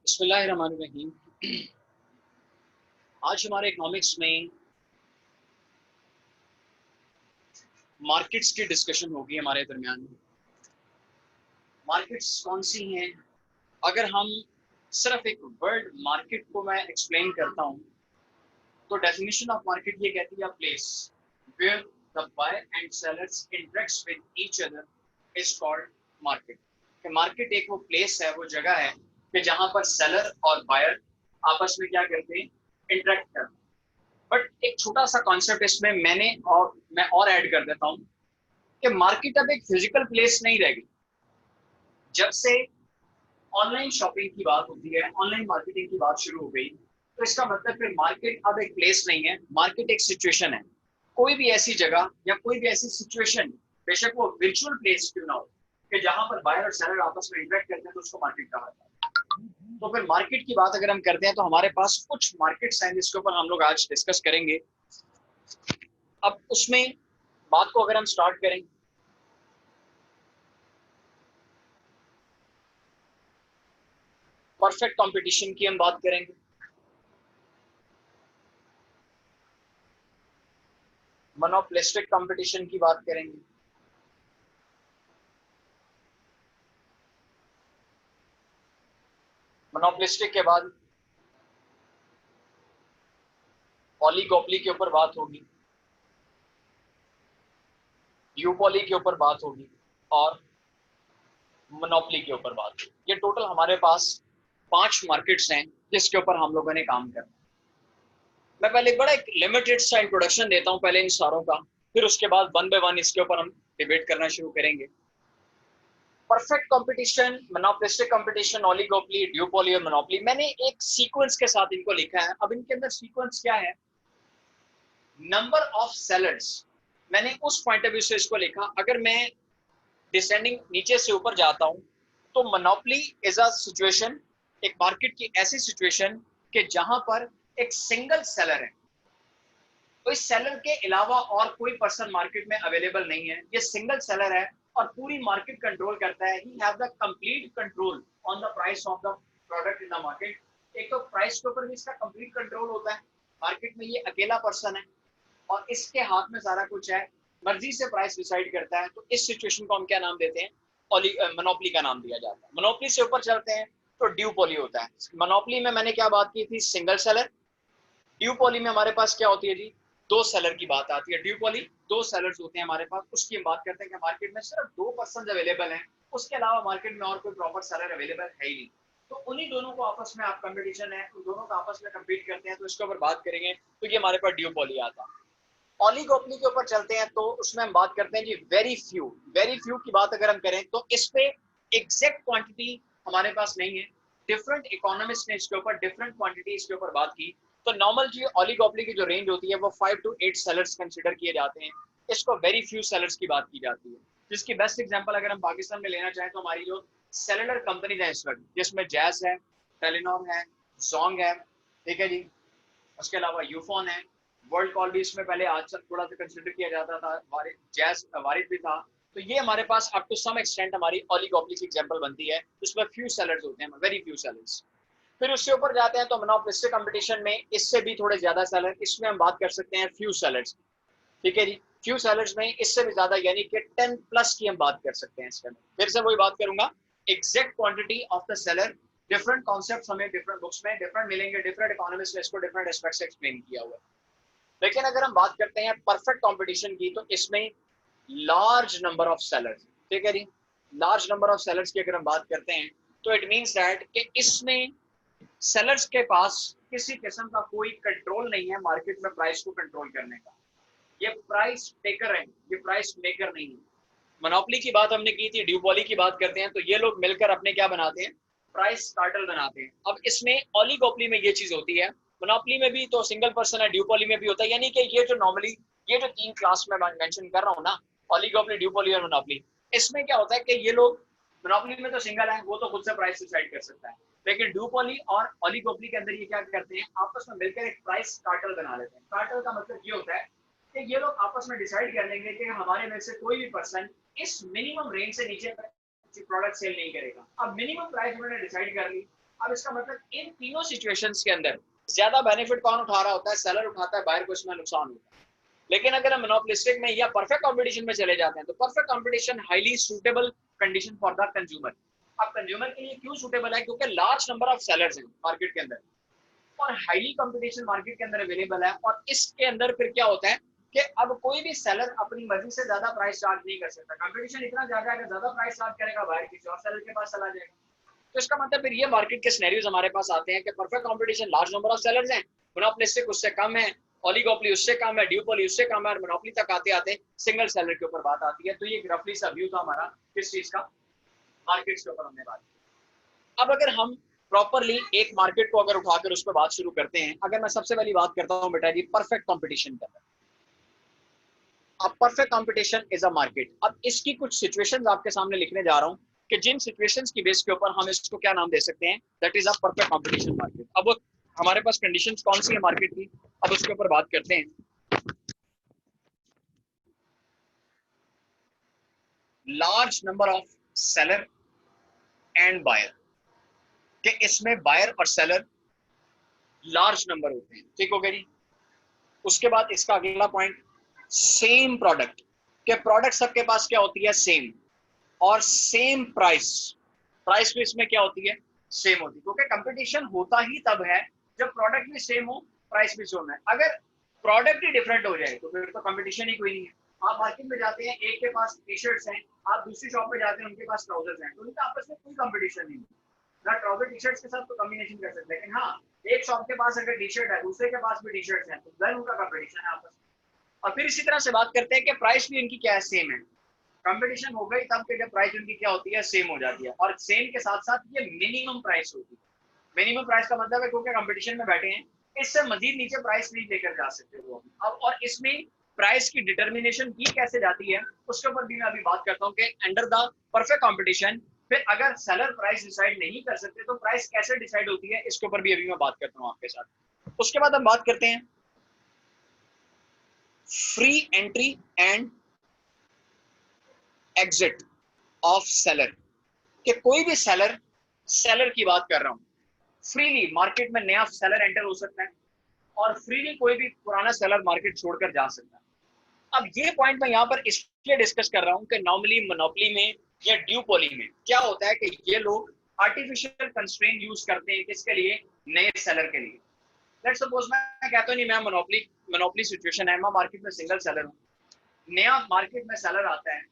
बिस्मिल्लाहिर्रहमानिर्रहीम। आज हमारे इकोनॉमिक्स में मार्केट्स की डिस्कशन होगी हमारे दरमियान में। मार्केट्स कौन सी हैं? अगर हम सिर्फ एक वर्ड मार्केट को मैं एक्सप्लेन करता हूँ तो डेफिनेशन ऑफ मार्केट ये कहती है place where the buyer and sellers interacts with each other is called market. Market एक वो प्लेस है, वो जगह है कि जहाँ पर सेलर और बायर आपस में क्या करते हैं, इंटरेक्ट करते हैं। बट एक छोटा सा कॉन्सेप्ट इसमें मैं और ऐड कर देता हूँ कि मार्केट अब एक फिजिकल प्लेस नहीं रह गई। जब से ऑनलाइन शॉपिंग की बात होती है, ऑनलाइन मार्केटिंग की बात शुरू हो गई, तो इसका मतलब फिर मार्केट अब एक प्लेस नहीं है, मार्केट एक सिचुएशन है। कोई भी ऐसी जगह या कोई भी ऐसी सिचुएशन, बेशक वो वर्चुअल प्लेस क्यों ना हो, कि जहां पर बायर और सेलर आपस में इंटरेक्ट करते हैं, तो उसको मार्केट कहा जाता है। तो फिर मार्केट की बात अगर हम करते हैं तो हमारे पास कुछ मार्केट्स हैं जिसके ऊपर हम लोग आज डिस्कस करेंगे। अब उसमें बात को अगर हम स्टार्ट करें, परफेक्ट कंपटीशन की हम बात करेंगे, मोनोपोलिस्टिक कंपटीशन की बात करेंगे, मोनोपोलिस्टिक के बाद ओलिगोपोली के ऊपर बात होगी, ड्यूपोली के ऊपर बात होगी और मोनोपोली के ऊपर बात होगी। ये टोटल हमारे पास 5 मार्केट्स हैं जिसके ऊपर हम लोगों ने काम करना। मैं पहले एक बड़ा एक लिमिटेड सा इंट्रोडक्शन देता हूं पहले इन सारों का, फिर उसके बाद वन बाय वन इसके ऊपर हम डिबेट करना शुरू करेंगे। Perfect competition, monopolistic competition, oligopoly, duopoly और मोनोपोली, मैंने एक सीक्वेंस के साथ इनको लिखा है। अब इनके अंदर सीक्वेंस क्या है? नंबर ऑफ सेलर्स, मैंने उस पॉइंट ऑफ व्यू से इसको लिखा। अगर मैं डिसेंडिंग नीचे से ऊपर जाता हूं तो मोनोपोली इज अ सिचुएशन, एक मार्केट की ऐसी सिचुएशन कि जहां पर एक सिंगल सेलर है, तो इस सेलर के अलावा और कोई पर्सन मार्केट में अवेलेबल नहीं है। ये सिंगल सेलर है और पूरी मार्केट कंट्रोल करता है। He have the complete control on the price of the product in the market. एक तो प्राइस के ऊपर भी इसका कंप्लीट कंट्रोल होता है। मार्केट में ये अकेला पर्सन है और इसके हाथ में सारा कुछ है, मर्जी से प्राइस डिसाइड करता है। तो इस सिचुएशन को हम क्या नाम देते हैं? मोनोपोली का नाम दिया जाता है। मोनोपोली से ऊपर चलते हैं तो ड्यूपोली होता है। मोनोपोली में मैंने क्या बात की थी? Single seller. ड्यूपोली में हमारे पास क्या होती है जी? दो सेलर की बात आती है। ड्यूपोली दो सेलर्स होते हैं हमारे पास, उसकी हम बात करते हैं कि मार्केट में सिर्फ 2 पर्सन अवेलेबल हैं, उसके अलावा मार्केट में और कोई प्रॉपर सेलर अवेलेबल है ही नहीं। तो उन्हीं दोनों को आपस में आप कंपटीशन है, उन दोनों का आपस में कम्पीट करते हैं, तो इसके ऊपर बात करेंगे। तो ये हमारे पास ड्यूपोली आता है। ओलिगोपोली के ऊपर चलते हैं तो उसमें हम बात करते हैं जी वेरी फ्यू की बात अगर हम करें तो इस पे एग्जैक्ट क्वांटिटी हमारे पास नहीं है। डिफरेंट इकोनॉमिस्ट ने इसके ऊपर डिफरेंट क्वांटिटी इसके ऊपर बात की। तो नॉर्मल जी ओलिगोपोली की जो रेंज होती है वो 5 to 8 सेलर्स कंसिडर किए जाते हैं। इसको वेरी फ्यू सेलर्स की बात की जाती है। जिसकी बेस्ट एग्जांपल अगर हम पाकिस्तान में लेना चाहें तो हमारी जो सेलुलर कंपनीज है इस वक्त, जिसमें जैज है, टेलीनॉर है, जोंग है, ठीक है जी, उसके अलावा यूफोन है, वर्ल्ड कॉल भी इसमें पहले आज थोड़ा सा कंसिडर किया जाता था, जैज वारिद भी था। तो ये हमारे पास अप टू सम एक्सटेंट हमारी ओलिगोपोली की एग्जांपल बनती है, जिसमें फ्यू सेलर्स होते हैं, वेरी फ्यू सेलर्स। फिर उससे ऊपर जाते हैं तो मोनोपोलिस्टिक कंपटीशन में इससे भी थोड़े ज्यादा सेलर, इसमें हम बात कर सकते हैं फ्यू सेलर्स। ठीक है जी, फ्यू सेलर्स में इससे भी ज्यादा यानी कि 10 प्लस की हम बात कर सकते हैं। इसके अंदर फिर से वही बात करूंगा, exact quantity of the seller, different concept हमें डिफरेंट बुक्स में डिफरेंट मिलेंगे, डिफरेंट इकोनॉमिस्ट ने इसको डिफरेंट एस्पेक्ट से एक्सप्लेन किया हुआ है। लेकिन अगर हम बात करते हैं परफेक्ट कंपटीशन की तो इसमें लार्ज नंबर ऑफ सेलर्स, ठीक है जी, लार्ज नंबर ऑफ सेलर्स की अगर हम बात करते हैं तो इट मींस दैट कि इसमें सेलर्स के पास किसी किस्म का कोई कंट्रोल नहीं है मार्केट में प्राइस को कंट्रोल करने का। ये प्राइस टेकर है, ये प्राइस मेकर नहीं है। मोनोपोली की बात हमने की थी, ड्यूपोली की बात करते हैं तो ये लोग मिलकर अपने क्या बनाते हैं? प्राइस कार्टेल बनाते हैं। अब इसमें ओलिगोपोली में ये चीज होती है, मोनोपोली में भी तो सिंगल पर्सन है, ड्यूपोली में भी होता है। यानी कि ये जो नॉर्मली ये जो 3 क्लास में मैं मेंशन कर रहा हूँ ना, ओलिगोपोली, ड्यूपोली और मोनोपोली, इसमें क्या होता है कि ये लोग, मोनोपोली में तो सिंगल है, वो तो खुद से प्राइस डिसाइड कर सकता है। लेकिन ड्यूपोली और ओलिगोपोली के अंदर ये क्या करते हैं? आपस में मिलकर एक प्राइस कार्टेल बना लेते हैं। कार्टेल का मतलब ये होता है कि ये लोग आपस में डिसाइड कर लेंगे कि हमारे में से कोई भी पर्सन इस मिनिमम रेंज से नीचे प्रोडक्ट सेल नहीं करेगा। अब मिनिमम प्राइस उन्होंने डिसाइड कर ली, अब इसका मतलब इन तीनों सिचुएशंस के अंदर ज्यादा बेनिफिट कौन उठा रहा होता है? सेलर उठाता है, बायर को इसमें नुकसान होता है। लेकिन अगर हम मोनोपोलिस्टिक में या परफेक्ट कंपटीशन में चले जाते हैं तो perfect competition highly suitable condition for the consumer. अब कंज्यूमर के लिए क्यों सूटेबल है? क्योंकि लार्ज नंबर ऑफ सेलर्स हैं मार्केट के अंदर और हाईली कंपटीशन मार्केट के अंदर अवेलेबल है। और इसके अंदर फिर क्या होता है कि अब कोई भी सेलर अपनी मर्जी से ज्यादा प्राइस चार्ज नहीं कर सकता। कंपटीशन इतना ज्यादा है कि ज्यादा प्राइस चार्ज करेगा बाहर किसी और सेलर के पास चला जाएगा। तो इसका मतलब फिर ये मार्केट के सिनेरियोज हमारे पास आते हैं कि perfect competition, large number of sellers हैं, मोनोपोलिस्टिक उससे कम है, ओलिगोपोली उससे कम है, ड्यूपोली उससे कम है, और मोनोपोली तक आते आते सिंगल सेलर के ऊपर बात आती है। तो ये रफली सा व्यू था हमारा किस चीज का, मार्केट्स के ऊपर हमने बात की। अब अगर हम प्रॉपरली एक मार्केट को अगर उठाकर उस पर बात शुरू करते हैं, अगर मैं सबसे पहली बात करता हूं बेटा जी परफेक्ट कंपटीशन का। अब perfect competition is a market. अब इसकी कुछ सिचुएशंस आपके सामने लिखने जा रहा हूं कि जिन सिचुएशंस की बेस के ऊपर हम इसको क्या नाम दे सकते हैं, that is a perfect competition market. अब हमारे पास कंडीशंस कौन सी है मार्केट की, अब उसके ऊपर बात करते हैं। Large number of seller and buyer, कि इसमें बायर और सेलर लार्ज नंबर होते हैं, ठीक हो गया जी। उसके बाद इसका अगला पॉइंट, सेम प्रोडक्ट, के प्रोडक्ट सबके पास क्या होती है, सेम, और सेम प्राइस, प्राइस भी इसमें क्या होती है, सेम होती है। क्योंकि कंपटीशन होता ही तब है जब प्रोडक्ट भी सेम हो, प्राइस भी सेम है। अगर प्रोडक्ट ही डिफरेंट हो जाए तो फिर तो कंपटीशन ही कोई नहीं है। आप मार्केट में जाते हैं, एक के पास टी शर्ट्स हैं, आप दूसरी शॉप पे जाते हैं उनके पास ट्राउजर्स हैं, तो उनका आपस में कोई कंपटीशन नहीं है ना। ट्राउजर टी शर्ट्स के साथ तो कॉम्बिनेशन कर सकते हैं, लेकिन हाँ एक शॉप के पास अगर टी शर्ट है दूसरे के पास भी टी शर्ट्स हैं तो देन उनका कंपटीशन है आपस में। और फिर इसी तरह से बात करते हैं कि प्राइस भी इनकी क्या है, सेम है। कंपटीशन हो गई तब के जब प्राइस उनकी क्या होती है, सेम हो जाती है। और सेम के साथ साथ ये मिनिमम प्राइस होती है। मिनिमम प्राइस का मतलब है क्योंकि कंपटीशन में बैठे हैं, इससे मजीद नीचे प्राइस नहीं लेकर जा सकते वो अब। और इसमें प्राइस की डिटर्मिनेशन की कैसे जाती है उसके ऊपर भी मैं अभी बात करता हूँ कि अंडर द परफेक्ट कंपटीशन फिर अगर सेलर प्राइस डिसाइड नहीं कर सकते तो प्राइस कैसे डिसाइड होती है, इसके ऊपर भी अभी मैं बात करता हूँ आपके साथ। उसके बाद हम बात करते हैं free entry and exit of seller, कि कोई भी सेलर, सेलर की बात कर रहा हूं, फ्रीली मार्केट में नया सेलर एंटर हो सकता है और फ्रीली कोई भी पुराना सेलर मार्केट छोड़कर जा सकता है। अब ये पॉइंट मैं यहां पर इसलिए डिस्कस कर रहा हूं कि नॉर्मली मोनोपोली में या ड्यूपोली में क्या होता है कि ये लोग आर्टिफिशियल कंस्ट्रेंट यूज करते हैं किसके लिए, नए सेलर के लिए। लेट्स सपोज मैं कहता हूं नहीं मैं मोनोपोली मोनोपोली सिचुएशन है, मैं मार्केट में सिंगल सेलर हूं, नया मार्केट में सेलर आता है,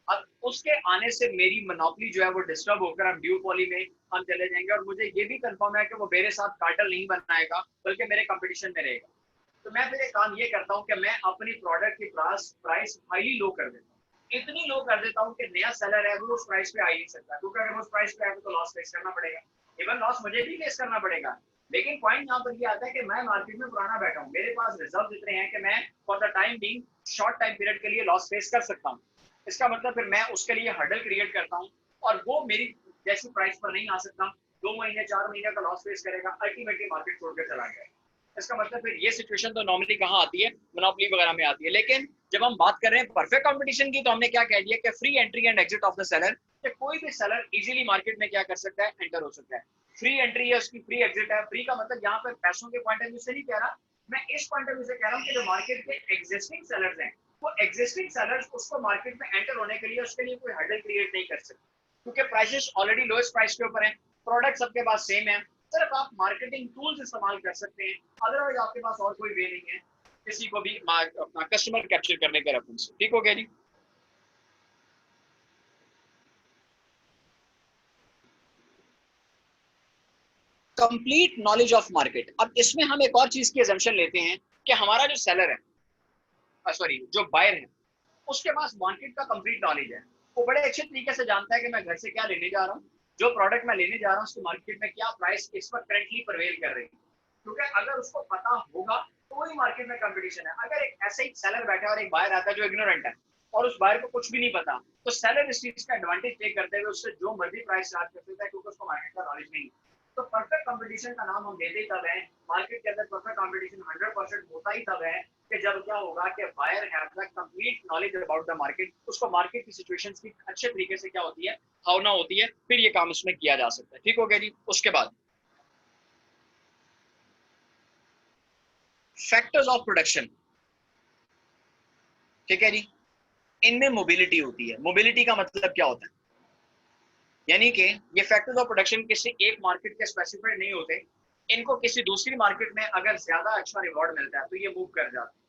अब उसके आने से मेरी मोनोपोली जो है वो डिस्टर्ब होकर हम ड्यूपोली में हम चले जाएंगे। और मुझे ये भी कंफर्म है कि वो मेरे साथ कार्टेल नहीं बनाएगा बल्कि मेरे कंपटीशन में रहेगा। तो मैं फिर एक काम ये करता हूँ कि मैं अपनी प्रोडक्ट की प्राइस हाईली लो कर देता हूँ, इतनी लो कर देता हूँ कि नया सेलर है वो उस प्राइस पे आ ही नहीं सकता, क्योंकि अगर वो उस प्राइस पे आएगा तो लॉस फेस करना पड़ेगा। इवन लॉस मुझे भी फेस करना पड़ेगा। लेकिन पॉइंट यहाँ पर ये आता है कि मैं मार्केट में पुराना बैठा हूँ, मेरे पास रिजर्व इतने हैं कि मैं for the time being short time period के लिए लॉस फेस कर सकता हूँ। इसका मतलब फिर मैं उसके लिए हर्डल क्रिएट करता हूँ और वो मेरी जैसी प्राइस पर नहीं आ सकता, 2 महीने 4 महीने का लॉस फेस करेगा, अल्टीमेटली मार्केट छोड़कर चला जाएगा। इसका मतलब फिर ये सिचुएशन तो नॉर्मली कहाँ आती है, मोनोपोली वगैरह में आती है। लेकिन जब हम बात कर रहे हैं परफेक्ट कंपटीशन की तो हमने क्या कह दिया कि free entry and exit of the seller, कि कोई भी सेलर इजीली मार्केट में क्या कर सकता है, एंटर हो सकता है। फ्री एंट्री है उसकी, फ्री एग्जिट है। फ्री का मतलब यहाँ पर पैसों के पॉइंट ऑफ व्यू से नहीं कह रहा, मैं इस पॉइंट ऑफ व्यू से कह रहा हूँ कि जो मार्केट के एग्जिस्टिंग सेलर्स हैं वो एग्जिस्टिंग सेलर्स उसको मार्केट में एंटर होने के लिए उसके लिए कोई हर्डल क्रिएट नहीं कर सकते, क्योंकि प्राइसेस ऑलरेडी लोएस्ट प्राइस के ऊपर है, प्रोडक्ट सबके पास सेम है, सिर्फ आप मार्केटिंग टूल्स इस्तेमाल कर सकते हैं। अदरवाइज आपके पास और कोई वे नहीं है किसी को भी अपना कस्टमर कैप्चर करने के रेफरेंस से। ठीक हो गया जी। Complete knowledge of market. अब इसमें हम एक और चीज की एजम्पशन लेते हैं कि हमारा जो सेलर है, सॉरी जो बायर है, उसके पास मार्केट का कंप्लीट नॉलेज है। वो बड़े अच्छे तरीके से जानता है कि मैं घर से क्या लेने जा रहा हूँ, जो प्रोडक्ट मैं लेने जा रहा हूँ उसकी मार्केट में क्या प्राइस इस वक्त करंटली प्रिवेल कर रही है। क्योंकि अगर उसको पता होगा तो वही मार्केट में कंपटीशन है। अगर एक ऐसे ही सेलर बैठा है और एक बायर आता है जो इग्नोरेंट है और उस बायर को कुछ भी नहीं पता, तो सेलर इस चीज का एडवांटेज टेक करते हुए उससे जो मर्जी प्राइस चार्ज कर सकता है, क्योंकि उसको मार्केट का नॉलेज नहीं है। तो परफेक्ट कंपटीशन का नाम हम देते ही तब है, मार्केट के अंदर परफेक्ट कंपटीशन 100% होता ही तब है कि जब क्या होगा कि buyer have the complete knowledge about the market, उसको मार्केट की सिचुएशंस की अच्छे तरीके से क्या होती है, भावना होती है, फिर ये काम उसमें किया जा सकता है। ठीक हो गया जी। उसके बाद फैक्टर्स ऑफ प्रोडक्शन, ठीक है जी, इनमें मोबिलिटी होती है। मोबिलिटी का मतलब क्या होता है, यानी कि ये फैक्टर्स ऑफ प्रोडक्शन किसी एक मार्केट के स्पेसिफाइड नहीं होते, इनको किसी दूसरी मार्केट में अगर ज्यादा अच्छा रिवॉर्ड मिलता है तो ये मूव कर जाते हैं।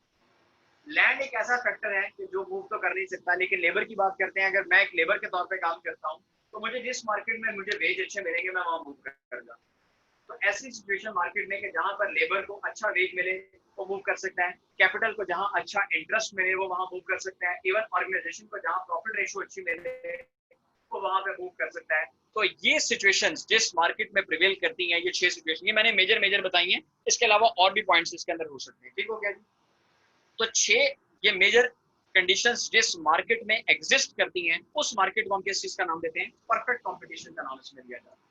लैंड एक ऐसा फैक्टर है कि जो मूव तो कर नहीं सकता, लेकिन लेबर की बात करते हैं, अगर मैं एक लेबर के तौर पे काम करता हूँ तो मुझे जिस मार्केट में मुझे वेज अच्छे मिलेंगे मैं वहां मूव कर जाता हूँ। तो ऐसी सिचुएशन मार्केट में कि जहां पर लेबर को अच्छा वेज मिले वो मूव कर सकता है, कैपिटल को जहां अच्छा इंटरेस्ट मिले वो वहां मूव कर सकता है, इवन ऑर्गेनाइजेशन को जहां प्रॉफिट रेशियो अच्छी मिले वो वहां पे मूव कर सकता है। तो ये सिचुएशंस जिस मार्केट में प्रिवेल करती हैं, ये 6 सिचुएशन, ये मैंने मेजर बताई हैं, इसके अलावा और भी पॉइंट्स इसके अंदर हो सकते हैं। ठीक हो गया जी। तो 6 ये मेजर कंडीशंस जिस मार्केट में एग्जिस्ट करती हैं, उस मार्केट को हम किस चीज का नाम देते हैं, परफेक्ट कंपटीशन का नाम इसमें दिया जाता है।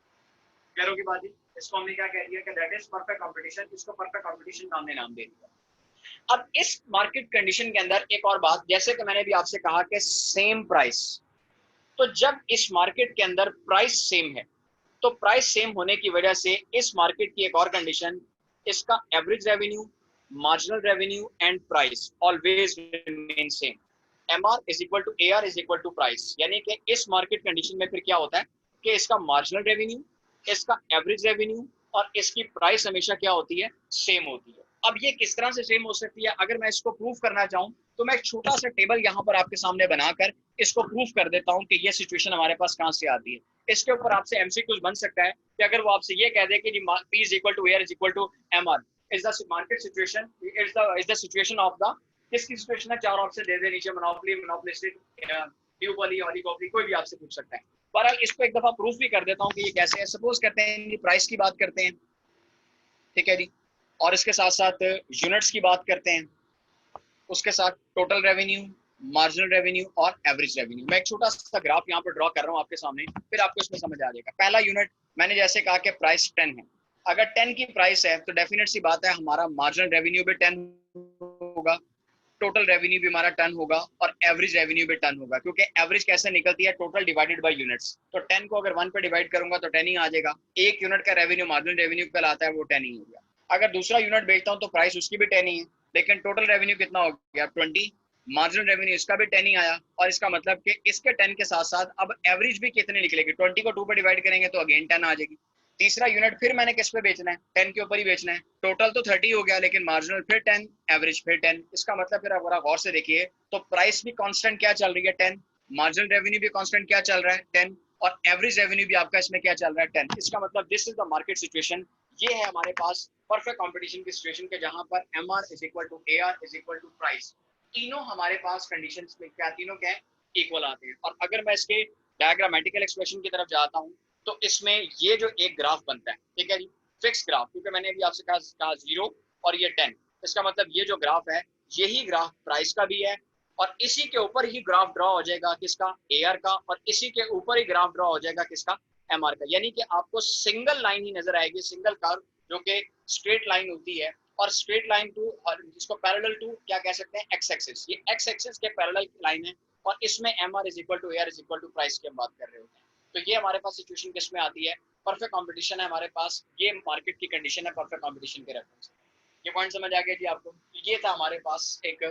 क्लियर होगी बात? इसको हमने क्या कह दिया कि दैट इज परफेक्ट कंपटीशन, इसको परफेक्ट कंपटीशन का हमने नाम दे दिया। अब इस मार्केट कंडीशन के अंदर एक और बात, जैसे कि मैंने भी आपसे कहा कि सेम प्राइस, तो जब इस मार्केट के अंदर प्राइस सेम है तो प्राइस सेम होने की वजह से इस मार्केट की एक और कंडीशन, इसका average revenue, marginal revenue and price always remain same. MR is equal to AR is equal to price, यानी कि इस मार्केट कंडीशन में फिर क्या होता है कि इसका मार्जिनल रेवेन्यू, इसका एवरेज रेवेन्यू और इसकी प्राइस हमेशा क्या होती है, सेम होती है। अब ये किस तरह से सेम हो सकती है, अगर मैं इसको प्रूव करना चाहूं तो मैं एक छोटा सा टेबल यहाँ पर आपके सामने बनाकर इसको प्रूव कर देता हूँ कि ये सिचुएशन हमारे पास कहाँ से आती है। इसके ऊपर आपसे एमसीक्यूज बन सकता है कि अगर वो आपसे ये कह दे कि P is equal to AR is equal to MR is the market situation, is the situation of the, किसकी सिचुएशन है, 4 ऑप्शन दे दे नीचे, मोनोपोली, मोनोपोलिस्टिक, ड्यूओपोली, ओलिगोपोली, कोई भी आपसे पूछ सकता है। बहरहाल इसको एक दफा प्रूफ भी कर देता हूँ कि ये कैसे है। सपोज करते हैं प्राइस की बात करते हैं, ठीक है जी, और इसके साथ साथ यूनिट्स की बात करते हैं, उसके साथ टोटल रेवेन्यू, मार्जिनल रेवेन्यू और एवरेज रेवेन्यू। मैं एक छोटा सा ग्राफ यहाँ पर ड्रॉ कर रहा हूँ आपके सामने, फिर आपको इसमें समझ आ जाएगा। पहला यूनिट मैंने जैसे कहा कि प्राइस 10 है, अगर 10 की प्राइस है तो डेफिनेट सी बात है हमारा मार्जिनल रेवेन्यू भी 10 होगा, टोटल रेवेन्यू भी हमारा 10 होगा और एवरेज रेवेन्यू भी 10 होगा, क्योंकि एवरेज कैसे निकलती है, टोटल डिवाइडेड बाय यूनिट्स। तो 10 को अगर 1 पे डिवाइड करूंगा तो 10 ही आ जाएगा। एक यूनिट का रेवेन्यू मार्जिनल रेवेन्यू कहलाता है, वो 10 ही हो गया। अगर दूसरा यूनिट बेचता हूँ तो प्राइस उसकी भी 10 ही है, लेकिन टोटल रेवेन्यू कितना हो गया, 20। मार्जिनल रेवेन्यू इसका भी 10 ही आया, और इसका मतलब कि इसके 10 के साथ साथ अब एवरेज भी कितनी निकलेगी, 20 को 2 पे डिवाइड करेंगे तो अगेन 10 आ जाएगी। तीसरा यूनिट फिर मैंने किस पे बेचना है, 10 के ऊपर ही बेचना है। टोटल तो 30 हो गया, लेकिन मार्जिनल फिर 10, एवरेज फिर 10। इसका मतलब फिर अगर आप गौर से देखिए तो प्राइस भी कांस्टेंट क्या चल रही है, 10, मार्जिनल रेवेन्यू भी कांस्टेंट क्या चल रहा है, 10, और एवरेज रेवेन्यू भी आपका इसमें क्या चल रहा है, 10। इसका मतलब this is the market situation. ये है हमारे पास परफेक्ट कंपटीशन की सिचुएशन के जहां पर MR is equal to AR is equal to price, तीनों हमारे पास कंडीशंस में क्या, तीनों क्या इक्वल आते हैं। और अगर मैं इसके डायग्रामेटिकल एक्सप्रेशन की तरफ जाता हूँ तो इसमें ये जो एक ग्राफ बनता है, ठीक है जी, फिक्स ग्राफ, क्योंकि मैंने अभी आपसे कहा 0 और ये 10, इसका मतलब ये जो ग्राफ है यही ग्राफ प्राइस का भी है, और इसी के ऊपर ही ग्राफ ड्रॉ हो जाएगा किसका, एआर का, और इसी के ऊपर ही ग्राफ ड्रॉ हो जाएगा किसका, एमआर का। यानी कि आपको सिंगल लाइन ही नजर आएगी, सिंगल कर्व जो कि स्ट्रेट लाइन होती है, और स्ट्रेट लाइन टू, और जिसको पैरेलल टू क्या कह सकते हैं, एक्स एक्सिस, ये एक्स एक्सिस के पैरेलल लाइन है, और इसमें MR is equal to AR is equal to price की हम बात कर रहे होते हैं। तो ये हमारे पास सिचुएशन किस में आती है, परफेक्ट कंपटीशन है हमारे पास, ये मार्केट की कंडीशन है परफेक्ट कंपटीशन के रेफरेंस। ये पॉइंट समझ आ गया जी आपको? ये था हमारे पास एक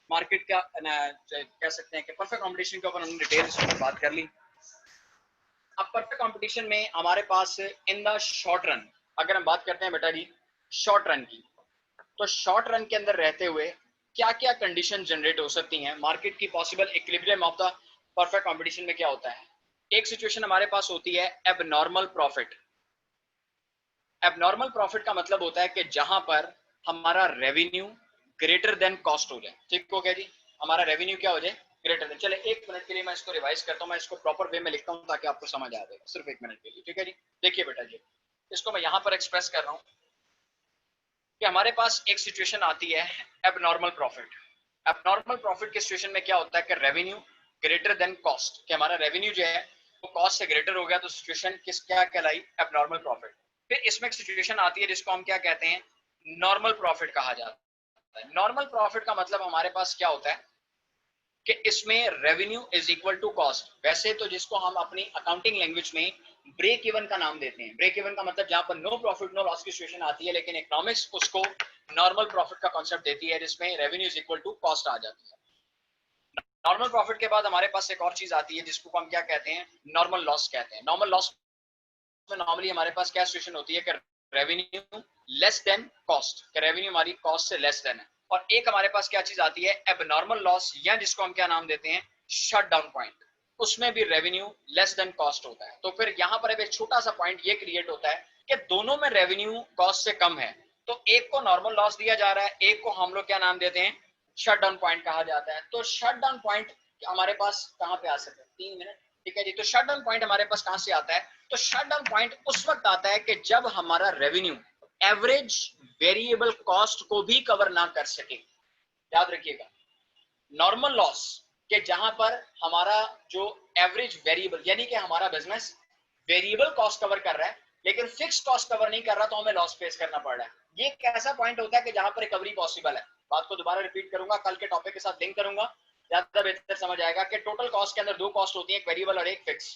मार्केट का कह सकते हैं कि परफेक्ट कंपटीशन के ऊपर हमने डिटेल्स में बात कर ली। अब परफेक्ट कंपटीशन में हमारे पास इन द शॉर्ट रन, अगर हम बात करते हैं बेटा जी शॉर्ट रन की, तो शॉर्ट रन के अंदर रहते हुए क्या क्या कंडीशन जनरेट हो सकती हैं, मार्केट की possible equilibrium of the perfect competition में क्या होता है। एक सिचुएशन हमारे पास होती है एबनॉर्मल प्रॉफिट। एबनॉर्मल प्रॉफिट का मतलब होता है कि जहां पर हमारा रेवेन्यू ग्रेटर देन कॉस्ट हो जाए। ठीक हो गया जी, हमारा रेवेन्यू क्या हो जाए, ग्रेटर देन। चले एक मिनट के लिए मैं इसको रिवाइज करता हूं, मैं इसको प्रॉपर वे में लिखता हूं ताकि आपको समझ आ जाए, सिर्फ एक मिनट के लिए। ठीक है जी, देखिए बेटा जी, इसको मैं यहां पर एक्सप्रेस कर रहा हूं कि हमारे पास एक सिचुएशन आती है एबनॉर्मल प्रॉफिट। एबनॉर्मल प्रॉफिट की सिचुएशन में क्या होता है कि रेवेन्यू ग्रेटर देन कॉस्ट, कि हमारा रेवेन्यू जो है वो कॉस्ट से ग्रेटर हो गया, तो सिचुएशन किस क्या कहलाई, एबनॉर्मल प्रॉफिट। फिर इसमें एक सिचुएशन आती है जिसको हम क्या कहते हैं, नॉर्मल प्रॉफिट कहा जाता है। नॉर्मल प्रॉफिट का मतलब हमारे पास क्या होता है कि इसमें revenue is equal to cost. वैसे तो जिसको हम अपनी अकाउंटिंग लैंग्वेज में ब्रेक इवन का नाम देते हैं। ब्रेक इवन का मतलब जहां पर नो प्रॉफिट नो लॉस की सिचुएशन आती है, लेकिन इकोनॉमिक्स उसको नॉर्मल प्रॉफिट का कॉन्सेप्ट देती है, जिसमें revenue is equal to cost आ जाती है। नॉर्मल प्रॉफिट के बाद हमारे पास एक और चीज आती है जिसको हम क्या कहते हैं, नॉर्मल लॉस कहते हैं। नॉर्मल लॉस में नॉर्मली हमारे पास क्या सिचुएशन होती है कि रेवेन्यू लेस देन कॉस्ट, कि रेवेन्यू हमारी कॉस्ट से लेस देन है। और एक हमारे पास क्या चीज आती है, एबनॉर्मल लॉस, या जिसको हम क्या नाम देते हैं, शट डाउन पॉइंट। उसमें भी रेवेन्यू लेस देन कॉस्ट होता है। तो फिर यहां पर एक छोटा सा पॉइंट ये क्रिएट होता है कि दोनों में रेवेन्यू कॉस्ट से कम है, तो एक को नॉर्मल लॉस दिया जा रहा है, एक को हम लोग क्या नाम देते हैं, शट डाउन पॉइंट कहा जाता है। तो शट डाउन पॉइंट हमारे पास कहां पे आ सकता है, 3 मिनट, ठीक है जी। तो शट डाउन पॉइंट हमारे पास कहां से आता है, तो शट डाउन पॉइंट उस वक्त आता है कि जब हमारा रेवेन्यू एवरेज वेरिएबल कॉस्ट को भी कवर ना कर सके। याद रखिएगा, नॉर्मल लॉस के जहां पर हमारा जो एवरेज वेरिएबल, यानी कि हमारा बिजनेस वेरिएबल कॉस्ट कवर कर रहा है लेकिन फिक्स कॉस्ट कवर नहीं कर रहा, तो हमें लॉस फेस करना पड़ रहा है। ये एक ऐसा पॉइंट होता है कि जहां पर रिकवरी पॉसिबल है। बात को दोबारा रिपीट करूंगा, कल के टॉपिक के साथ लिंक करूंगा, ज्यादा बेहतर समझ आएगा कि टोटल कॉस्ट के अंदर दो कॉस्ट होती है, एक वेरिएबल और एक फिक्स।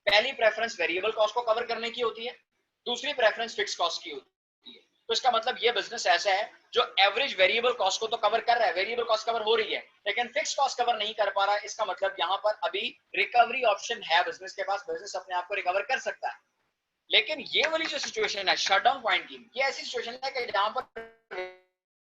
पहली प्रेफरेंस वेरिएबल कॉस्ट को कवर करने की होती है, दूसरी प्रेफरेंस फिक्स कॉस्ट की होती है। तो इसका मतलब ये बिजनेस ऐसा है जो एवरेज वेरिएबल कॉस्ट को तो कवर कर रहा है, वेरिएबल कॉस्ट कवर हो रही है, लेकिन फिक्स कॉस्ट कवर नहीं कर पा रहा है। इसका मतलब यहाँ पर अभी रिकवरी ऑप्शन है बिजनेस के पास, बिजनेस अपने आप को रिकवर कर सकता है। लेकिन ये वाली जो सिचुएशन है शट डाउन पॉइंट की, ये ऐसी सिचुएशन है कि जहां पर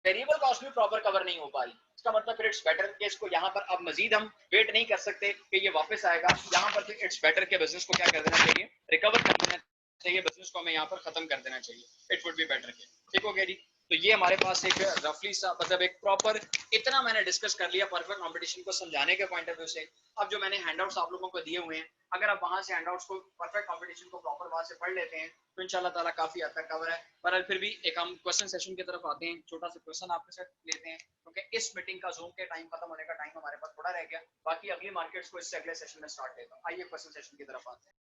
वेरिएबल कॉस्ट भी प्रॉपर कवर नहीं हो पा रही। इसका मतलब फिर इट्स बेटर कि इसको यहाँ पर अब मजीद हम वेट नहीं कर सकते कि ये वापस आएगा। यहाँ पर फिर इट्स बेटर के बिजनेस को क्या कर देना चाहिए, रिकवर कर देना चाहिए, बिजनेस को हमें यहाँ पर खत्म कर देना चाहिए। इट वुड बी बेटर के, ठीक हो गया जी। तो ये हमारे पास एक रफली सा मतलब एक प्रॉपर इतना मैंने डिस्कस कर लिया परफेक्ट कंपटीशन को समझाने के पॉइंट ऑफ व्यू से। अब जो मैंने हैंडआउट्स आप लोगों को दिए हुए हैं, अगर आप वहां से हैंडआउट्स को परफेक्ट कंपटीशन को प्रॉपर वहां से पढ़ लेते हैं तो इंशाल्लाह ताला काफी हद तक कवर है। पर फिर भी एक हम क्वेश्चन सेशन की तरफ आते हैं, छोटा सा क्वेश्चन आपके साथ लेते हैं क्योंकि इस मीटिंग का जूम के टाइम खत्म होने का टाइम हमारे पास थोड़ा रह गया। बाकी अगली मार्केट्स को इससे अगले सेशन में स्टार्ट लेता हूँ। आइए क्वेश्चन सेशन की तरफ आते हैं।